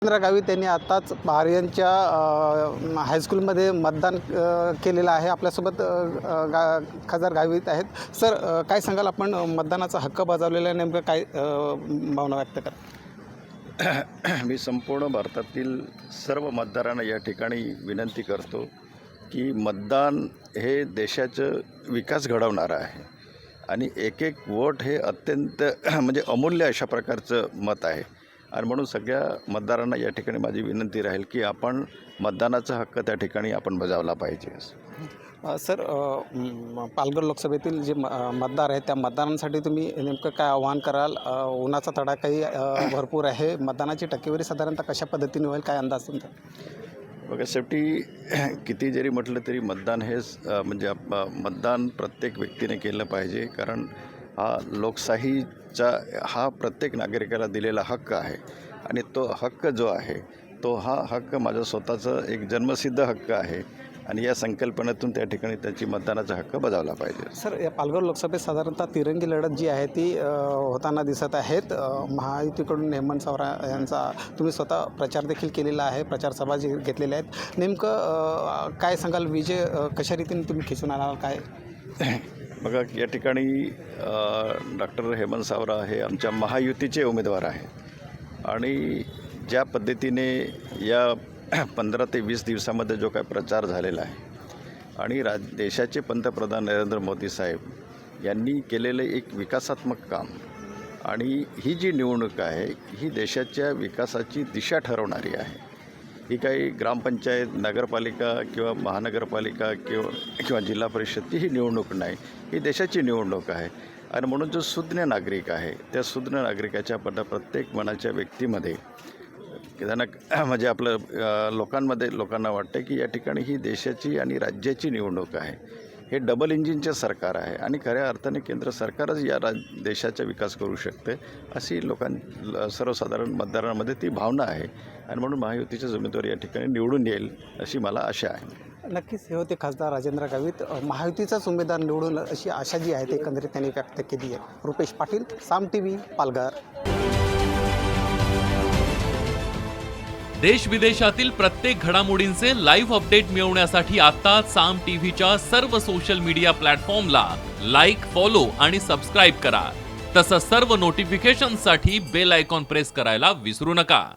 राजेंद्र गावित यांनी आताच पारयांच्या हायस्कूलमध्ये मतदान केलेलं आहे। आपल्यासोबत खासदार गावित आहेत। सर, काय सांगाल, आपण मतदानाचा हक्क बजावलेला आहे, नेमकं काय भावना व्यक्त करा? मी संपूर्ण भारतातील सर्व मतदारांना या ठिकाणी विनंती करतो की मतदान हे देशाचं विकास घडवणारं आहे आणि एक एक वोट हे अत्यंत म्हणजे अमूल्य अशा प्रकारचं मत आहे आणि म्हणून सगळ्या मतदारांना या ठिकाणी माझी विनंती राहील की आपण मतदानाचा हक्क त्या ठिकाणी आपण बजावला पाहिजे। सर, पालघर लोकसभेतील जे मतदार आहेत त्या मतदारांसाठी तुम्ही नेमकं काय आवाहन कराल? उन्हाचा तडाखाही भरपूर आहे, मतदानाची टक्केवारी साधारणतः कशा पद्धतीने होईल, काय अंदाज तुमचा? बघा, शेवटी किती जरी म्हटलं तरी मतदान हे म्हणजे मतदान प्रत्येक व्यक्तीने केलं पाहिजे, कारण हा लोकशाहीचा हा प्रत्येक नागरिकाला दिलेला हक्क आहे आणि तो हक्क जो आहे तो हा हक्क माझा स्वतःचा एक जन्मसिद्ध हक्क आहे आणि या संकल्पनेतून त्या ठिकाणी त्याची मतदानाचा हक्क बजावला पाहिजे। सर, या पालघर लोकसभेत साधारणतः तिरंगी लढत जी आहे ती होताना दिसत आहेत। महायुतीकडून हेमंत सावरा यांचा तुम्ही स्वतः प्रचार देखील केलेला आहे, प्रचार सभा जी घेतलेल्या आहेत, नेमकं काय सांगाल? विजय कशा रीतीने तुम्ही खिचून आणाल, काय? बघा, या ठिकाणी डॉक्टर हेमंत सावरा हे आमच्या महायुतीचे उमेदवार आहेत आणि ज्या पद्धतीने या 15 ते 20 दिवसामध्ये जो काय प्रचार झालेला आहे आणि देशाचे पंतप्रधान नरेंद्र मोदी साहेब यांनी केलेले एक विकासात्मक काम आणि ही जी निवडणूक आहे ही देशाच्या विकासाची दिशा ठरवणारी आहे। ही काही ग्रामपंचायत, नगरपालिका किंवा महानगरपालिका किंवा जिल्हा परिषदची ही निवडणूक नाही, ही देशाची निवडणूक आहे आणि म्हणून जो सुज्ञ नागरिक आहे त्या सुज्ञ नागरिकाच्या प्रत्येक मनाच्या व्यक्तीमध्ये त्यांना म्हणजे आपलं लोकांना वाटतं की या ठिकाणी ही देशाची आणि राज्याची निवडणूक आहे। हे डबल इंजिनचे सरकार आहे आणि खऱ्या अर्थाने केंद्र सरकारच या देशाचा विकास करू शकते अशी सर्वसाधारण मतदारांमध्ये ती भावना आहे आणि म्हणून महायुतीचे उमेदवार या ठिकाणी निवडून येईल अशी मला आशा आहे। नक्कीच हे होते खासदार राजेंद्र गावित। महायुतीचाच उमेदवार निवडून अशी आशा जी आहे ती एकंदरीत त्यांनी व्यक्त केली आहे। रुपेश पाटील, साम TV, पालघर। देश विदेशातील प्रत्येक घडामोडींचे लाईव्ह अपडेट मिळवण्यासाठी आता साम टीव्हीच्या सर्व सोशल मीडिया प्लॅटफॉर्मला लाईक, फॉलो आणि सबस्क्राईब करा। तसंच सर्व नोटिफिकेशनसाठी बेल आयकॉन प्रेस करायला विसरू नका।